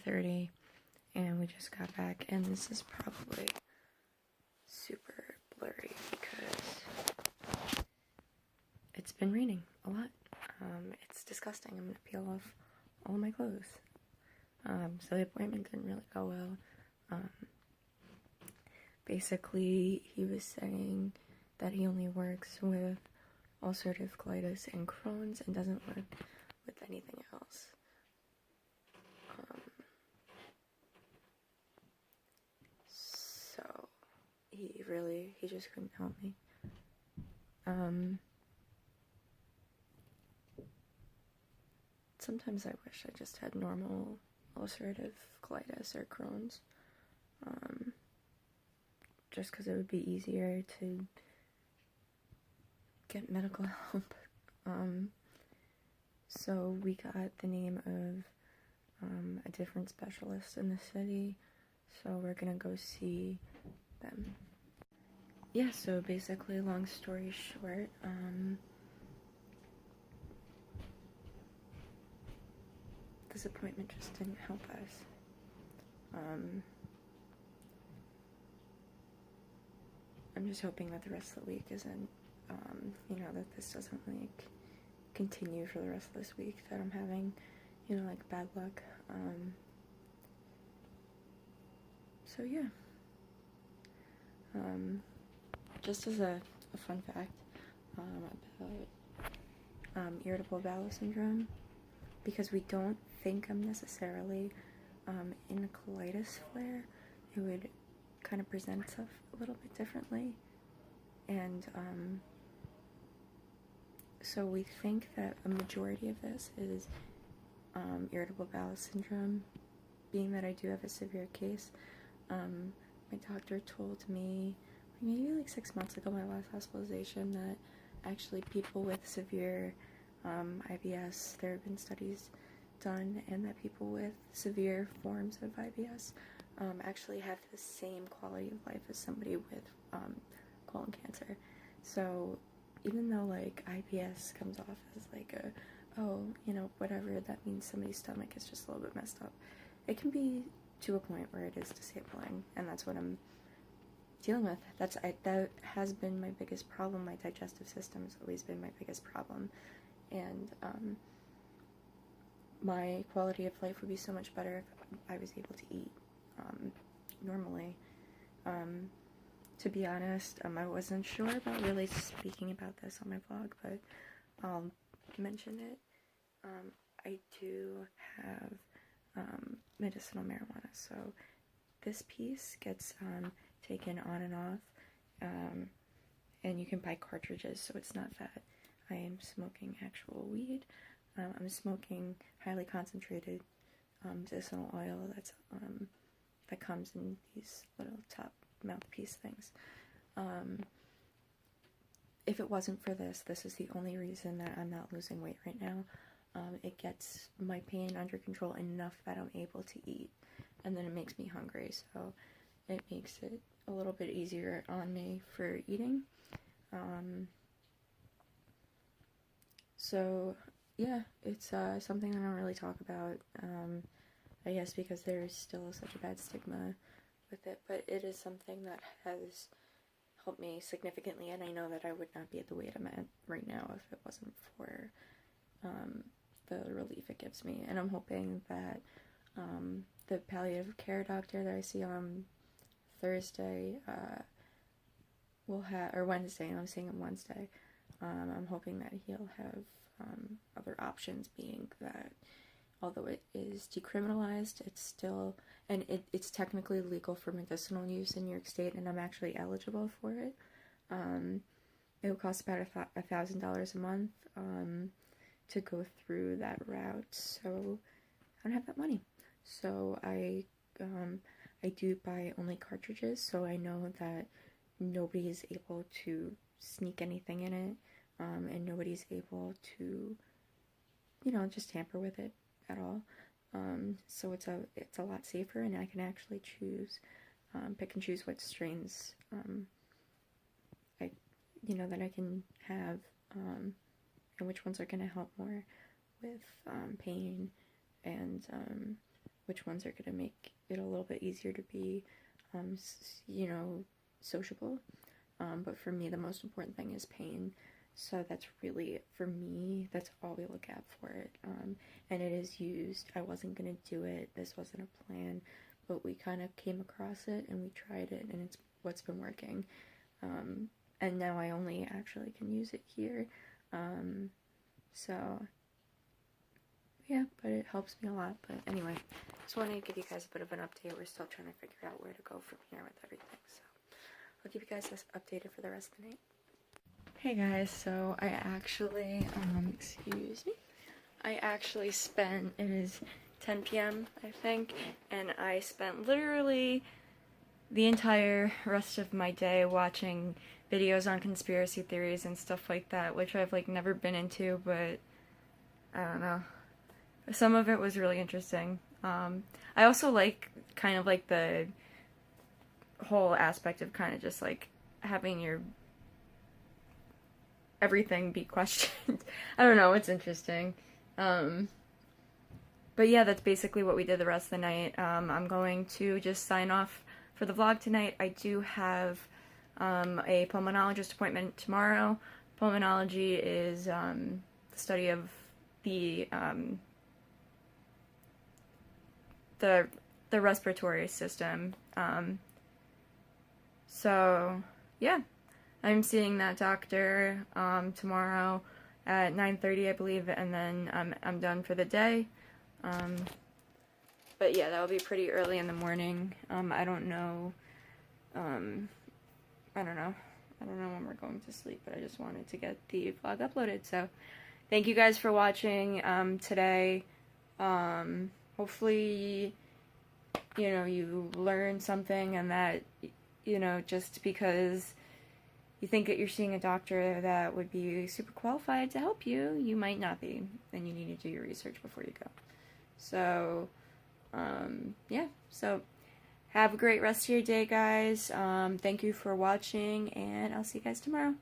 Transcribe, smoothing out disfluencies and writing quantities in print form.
3:30 and we just got back, and this is probably super blurry because it's been raining a lot. It's disgusting. I'm gonna peel off all my clothes. So the appointment didn't really go well. Basically, he was saying that he only works with ulcerative colitis and Crohn's and doesn't work with anything else. So he just couldn't help me. Sometimes I wish I just had normal ulcerative colitis or Crohn's, just because it would be easier to get medical help. So we got the name of a different specialist in the city, so we're gonna go see them. Yeah, so basically, long story short, this appointment just didn't help us. I'm just hoping that the rest of the week isn't, that this doesn't, like, continue for the rest of this week, that I'm having, like, bad luck. So, yeah. Just as a fun fact, about irritable bowel syndrome, because we don't think I'm necessarily in a colitis flare, it would kind of present itself a little bit differently, and so we think that a majority of this is irritable bowel syndrome, being that I do have a severe case. My doctor told me maybe like 6 months ago, my last hospitalization, that actually people with severe IBS, there have been studies done, and that people with severe forms of IBS actually have the same quality of life as somebody with colon cancer. So even though like IBS comes off as like whatever, that means somebody's stomach is just a little bit messed up, it can be to a point where it is disabling, and that's what I'm dealing with. That has been my biggest problem. My digestive system has always been my biggest problem, and my quality of life would be so much better if I was able to eat normally. To be honest, I wasn't sure about really speaking about this on my vlog, but I'll mention it. I do have medicinal marijuana, so this piece gets taken on and off, and you can buy cartridges, so it's not that I am smoking actual weed. I'm smoking highly concentrated medicinal oil that comes in these little top mouthpiece things. If it wasn't for this is the only reason that I'm not losing weight right now. It gets my pain under control enough that I'm able to eat, and then it makes me hungry, so it makes it a little bit easier on me for eating. So yeah, it's something that I don't really talk about, I guess because there's still such a bad stigma with it, but it is something that has helped me significantly, and I know that I would not be at the weight I'm at right now if it wasn't for the relief it gives me. And I'm hoping that the palliative care doctor that I see on Thursday or Wednesday, and I'm seeing him Wednesday, I'm hoping that he'll have other options, being that although it is decriminalized, it's still, and it's technically legal for medicinal use in New York State, and I'm actually eligible for it. It would cost about $1,000 a month to go through that route, so I don't have that money. So I do buy only cartridges, so I know that nobody is able to sneak anything in it, and nobody's able to, just tamper with it at all. So it's a lot safer, and I can actually pick and choose what strains that I can have, and which ones are going to help more with pain and which ones are going to make it a little bit easier to be, you know, sociable. But for me, the most important thing is pain. So that's really, for me, that's all we look at for it. And it is used. I wasn't going to do it. This wasn't a plan. But we kind of came across it and we tried it, and it's what's been working. And now I only actually can use it here. So, yeah, but it helps me a lot. But anyway, just wanted to give you guys a bit of an update. We're still trying to figure out where to go from here with everything. So, I'll keep you guys updated for the rest of the night. Hey guys, so I actually, excuse me, I actually spent, it is 10 p.m. I think, and I spent literally the entire rest of my day watching videos on conspiracy theories and stuff like that, which I've like never been into, but I don't know. Some of it was really interesting. I also like kind of like the whole aspect of kind of just like having your everything be questioned. I don't know, it's interesting. But yeah, that's basically what we did the rest of the night. I'm going to just sign off for the vlog tonight. I do have a pulmonologist appointment tomorrow. Pulmonology is the study of the respiratory system. So yeah, I'm seeing that doctor tomorrow at 9:30, I believe, and then I'm done for the day. But yeah, that'll be pretty early in the morning. I don't know. I don't know when we're going to sleep, but I just wanted to get the vlog uploaded. So, thank you guys for watching today. Hopefully, you know, you learned something, and that, you know, just because you think that you're seeing a doctor that would be super qualified to help you, you might not be, and you need to do your research before you go. So, yeah, so have a great rest of your day, guys. Thank you for watching, and I'll see you guys tomorrow.